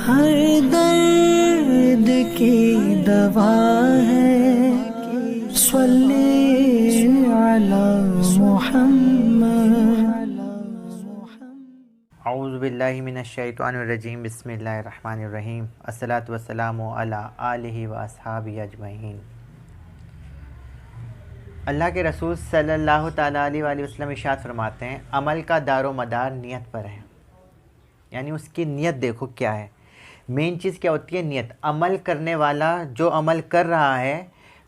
हर दर्द की दवा है सल्ली अला मुहम्मद। औज़ु बिल्लाहि मिनश्शैतानिर्रजीम बिस्मिल्लाहिर्रहमानिर्रहीम अस्सलातु वस्सलामु अला आलिहि व अस्हाबिहि अजमईन। अल्लाह के रसूल सल्लल्लाहु ताला अलैहि वसल्लम इरशाद फरमाते हैं, अमल का दारो मदार नियत पर है। यानी उसकी नियत देखो क्या है। मेन चीज़ क्या होती है? नियत। अमल करने वाला जो अमल कर रहा है,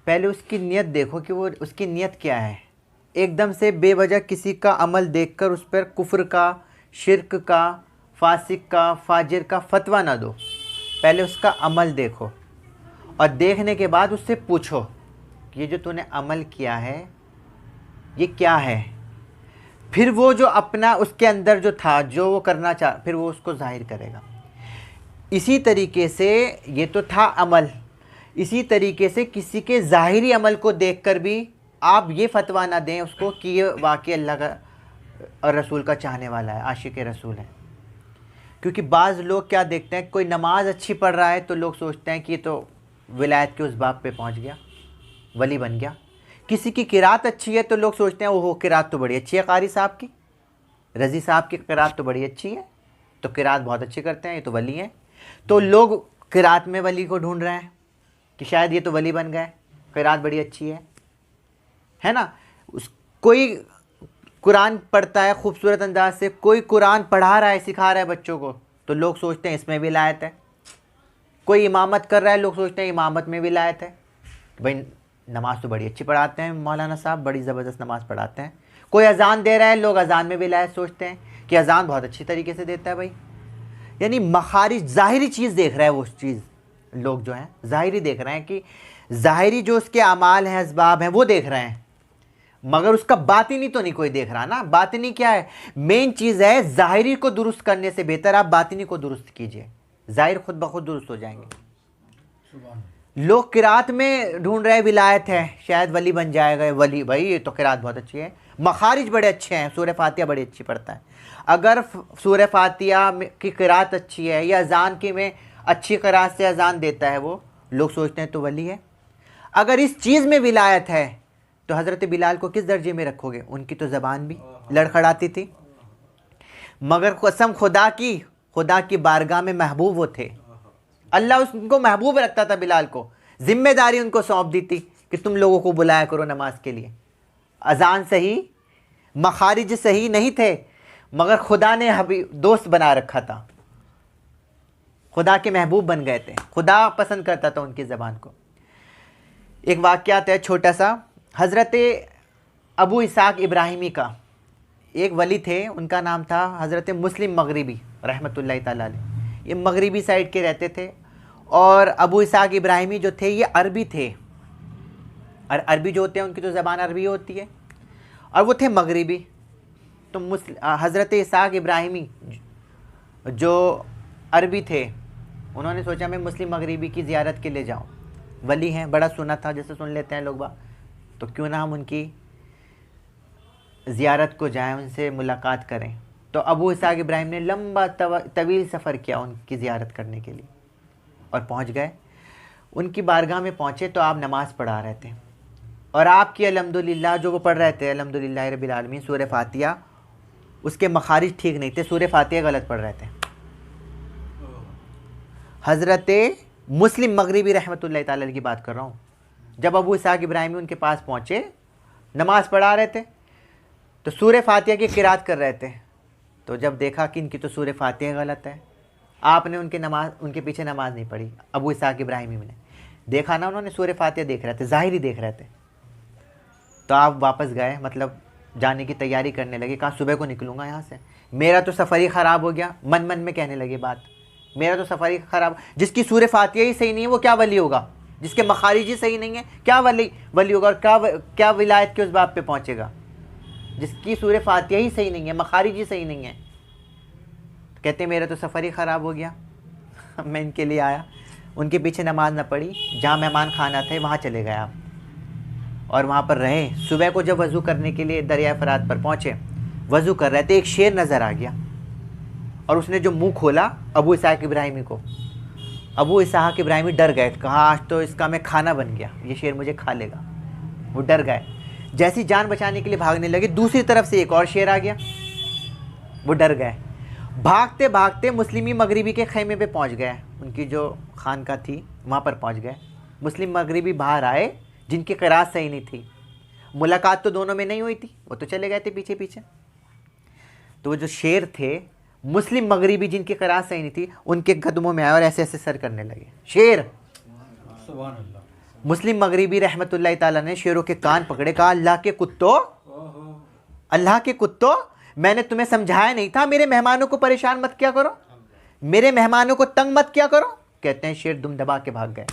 पहले उसकी नियत देखो कि वो उसकी नियत क्या है। एकदम से बेवजह किसी का अमल देखकर उस पर कुफ्र का, शिरक का, फासिक का, फाजिर का फतवा ना दो। पहले उसका अमल देखो और देखने के बाद उससे पूछो कि ये जो तूने अमल किया है ये क्या है। फिर वो जो अपना उसके अंदर जो था, जो वो करना चाह, फिर वो उसको जाहिर करेगा। इसी तरीके से ये तो था अमल। इसी तरीके से किसी के ज़ाहिरी अमल को देखकर भी आप ये फतवा ना दें उसको कि ये वाकई अल्लाह का और रसूल का चाहने वाला है, आशिक रसूल है। क्योंकि बाज़ लोग क्या देखते हैं, कोई नमाज अच्छी पढ़ रहा है तो लोग सोचते हैं कि ये तो विलायत के उस बाब पे पहुंच गया, वली बन गया। किसी की किरात अच्छी है तो लोग सोचते हैं ओहो किरात तो बड़ी अच्छी है, कारी साहब की, रज़ी साहब की किरात तो बड़ी अच्छी है, तो किरात बहुत अच्छी करते हैं, ये तो वली हैं। तो लोग किरात में वली को ढूंढ रहे हैं कि शायद ये तो वली बन गए, किरात बड़ी अच्छी है ना। कोई कुरान पढ़ता है खूबसूरत अंदाज से, कोई कुरान पढ़ा रहा है, सिखा रहा है बच्चों को, तो लोग सोचते हैं इसमें विलायत है। कोई इमामत कर रहा है, लोग सोचते हैं इमामत में विलायत है। भाई नमाज तो बड़ी अच्छी पढ़ाते हैं मौलाना साहब, बड़ी ज़बरदस्त नमाज पढ़ाते हैं। कोई अजान दे रहा है, लोग अजान में विलायत सोचते हैं कि अजान बहुत अच्छी तरीके से देता है भाई। यानी मखारिज ज़ाहिरी चीज़ देख रहा है वो चीज़। लोग जो हैं ज़ाहिरी देख रहे हैं कि ज़ाहिरी जो उसके अमाल हैं, असबाब हैं, वो देख रहे हैं, मगर उसका बातिनी तो नहीं कोई देख रहा ना। बातिनी क्या है? मेन चीज़ है ज़ाहिरी को दुरुस्त करने से बेहतर आप बातिनी को दुरुस्त कीजिए, ज़ाहिर खुद ब खुद दुरुस्त हो जाएंगे। लोग किरात में ढूंढ रहे विलायत है, शायद वली बन जाएगा। वली भाई ये तो किरात बहुत अच्छी है, मखारिज बड़े अच्छे हैं, सूरह फातिहा बड़ी अच्छी पढ़ता है। अगर सूरह फातिहा की किरात अच्छी है या अजान की में अच्छी किरात से अजान देता है वो, लोग सोचते हैं तो वली है। अगर इस चीज़ में विलायत है तो हज़रत बिलाल को किस दर्जे में रखोगे? उनकी तो ज़बान भी लड़खड़ाती थी, मगर कसम खुदा की बारगाह में महबूब वो थे। अल्लाह उनको महबूब रखता था। बिलाल को जिम्मेदारी उनको सौंप दी थी कि तुम लोगों को बुलाया करो नमाज के लिए। अजान सही, मखारिज सही नहीं थे, मगर खुदा ने हबी दोस्त बना रखा था, खुदा के महबूब बन गए थे। खुदा पसंद करता था उनकी ज़बान को। एक वाक़यात है छोटा सा, हज़रत अबू इसाक इब्राहिमी का एक वली थे, उनका नाम था हज़रत मुस्लिम मगरिबी रहमतुल्लाहि ताला अलैह। ये मगरिबी साइड के रहते थे। और अबू इसाक इब्राहिमी जो थे ये अरबी थे, और अरबी जो होते हैं उनकी तो ज़बान अरबी होती है, और वो थे मगरिबी। तो हज़रत इसाक इब्राहिमी जो अरबी थे, उन्होंने सोचा मैं मुस्लिम मगरिबी की ज़ियारत के लिए जाऊँ। वली हैं, बड़ा सुना था, जैसे सुन लेते हैं लोग बाग, तो क्यों ना हम उनकी ज़ियारत को जाएं, उनसे मुलाकात करें। तो अबू इसाक इब्राहिम ने लंबा तवील सफ़र किया उनकी ज़ियारत करने के लिए, और पहुंच गए। उनकी बारगाह में पहुंचे तो आप नमाज़ पढ़ा रहे थे, और आपकी अल्हम्दुलिल्लाह जो वो पढ़ रहे थे, अल्हम्दुलिल्लाह रब्बिल आलमीन, सूरह फातिहा, उसके मखारिज ठीक नहीं थे, सूरह फातिहा गलत पढ़ रहे थे। हज़रत मुस्लिम मगरिबी रहमतुल्लाहि ताला अलैह की बात कर रहा हूँ। जब अबू इसाक इब्राहिमी उनके पास पहुँचे, नमाज़ पढ़ा रहे थे, तो सूरह फातिहा की किरात कर रहे थे। तो जब देखा कि इनकी तो सूरह फातिहा गलत है, आपने उनके पीछे नमाज नहीं पढ़ी। अबू इसाक इब्राहिमी ने देखा ना, उन्होंने सूरह फातिहा देख रहे थे, ज़ाहिरी देख रहे थे। तो आप वापस गए, मतलब जाने की तैयारी करने लगे। कहा सुबह को निकलूँगा यहाँ से, मेरा तो सफ़र ही ख़राब हो गया। मन मन में कहने लगे बात, मेरा तो सफ़र ही ख़राब। जिसकी सूरह फातिहा ही सही नहीं है वो क्या वली होगा? जिसके मखारिज ही सही नहीं है क्या वली होगा? और क्या विलायत के उस बाब पे पहुँचेगा? जिसकी सूरह फातिहा ही सही नहीं है, मखारिज ही सही नहीं है। कहते मेरा तो सफ़र ही ख़राब हो गया। मैं इनके लिए आया, उनके पीछे नमाज ना पढ़ी, जहाँ मेहमान खाना थे वहाँ चले गए आप, और वहाँ पर रहे। सुबह को जब वज़ू करने के लिए दरिया फ़रात पर पहुँचे, वज़ू कर रहे थे, एक शेर नज़र आ गया, और उसने जो मुंह खोला अबू इसाक इब्राहिमी को, अबू इसहाक इब्राहिमी डर गए, कहा आज तो इसका मैं खाना बन गया, ये शेर मुझे खा लेगा। वो डर गए, जैसी जान बचाने के लिए भागने लगे, दूसरी तरफ से एक और शेर आ गया, वो डर गए। भागते भागते मुस्लिमी मगरिबी के खेमे पे पहुंच गए, उनकी जो खानका थी वहाँ पर पहुंच गए। मुस्लिम मगरिबी बाहर आए जिनकी क़िरात सही नहीं थी, मुलाकात तो दोनों में नहीं हुई थी, वो तो चले गए थे पीछे पीछे। तो वो जो शेर थे मुस्लिम मगरिबी जिनकी क़िरात सही नहीं थी, उनके कदमों में आए और ऐसे ऐसे सर करने लगे। शेर मुस्लिम मगरिबी रहमतुल्लाह ताला ने शेरों के कान पकड़े, कहा अल्लाह के कुत्तों, अल्लाह के कुत्तों, मैंने तुम्हें समझाया नहीं था मेरे मेहमानों को परेशान मत किया करो, मेरे मेहमानों को तंग मत किया करो। कहते हैं शेर दुम दबा के भाग गए।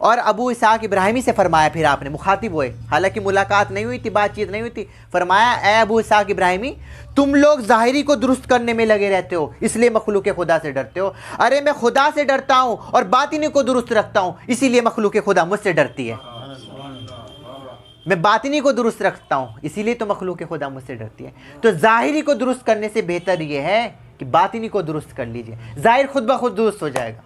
और अबू इसहाक इब्राहिमी से फरमाया, फिर आपने मुखातिब हुए, हालांकि मुलाकात नहीं हुई थी, बातचीत नहीं हुई थी, फरमाया ए अबू इसहाक इब्राहिमी, तुम लोग ज़ाहिरी को दुरुस्त करने में लगे रहते हो, इसलिए मखलूक खुदा से डरते हो। अरे मैं खुदा से डरता हूँ और बातिनी को दुरुस्त रखता हूँ, इसीलिए मखलूक खुदा मुझसे डरती है। मैं बातिनी को दुरुस्त रखता हूँ, इसीलिए तो मखलूक खुदा मुझसे डरती है। तो ज़ाहिरी को दुरुस्त करने से बेहतर ये है कि बातिनी को दुरुस्त कर लीजिए, ज़ाहिर खुद ब खुद दुरुस्त हो जाएगा।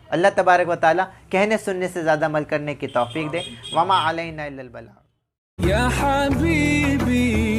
अल्लाह तबारक व तआला कहने सुनने से ज़्यादा अमल करने की तौफीक दे। वमा अलैना इल्लल बलाग। या हबीबी।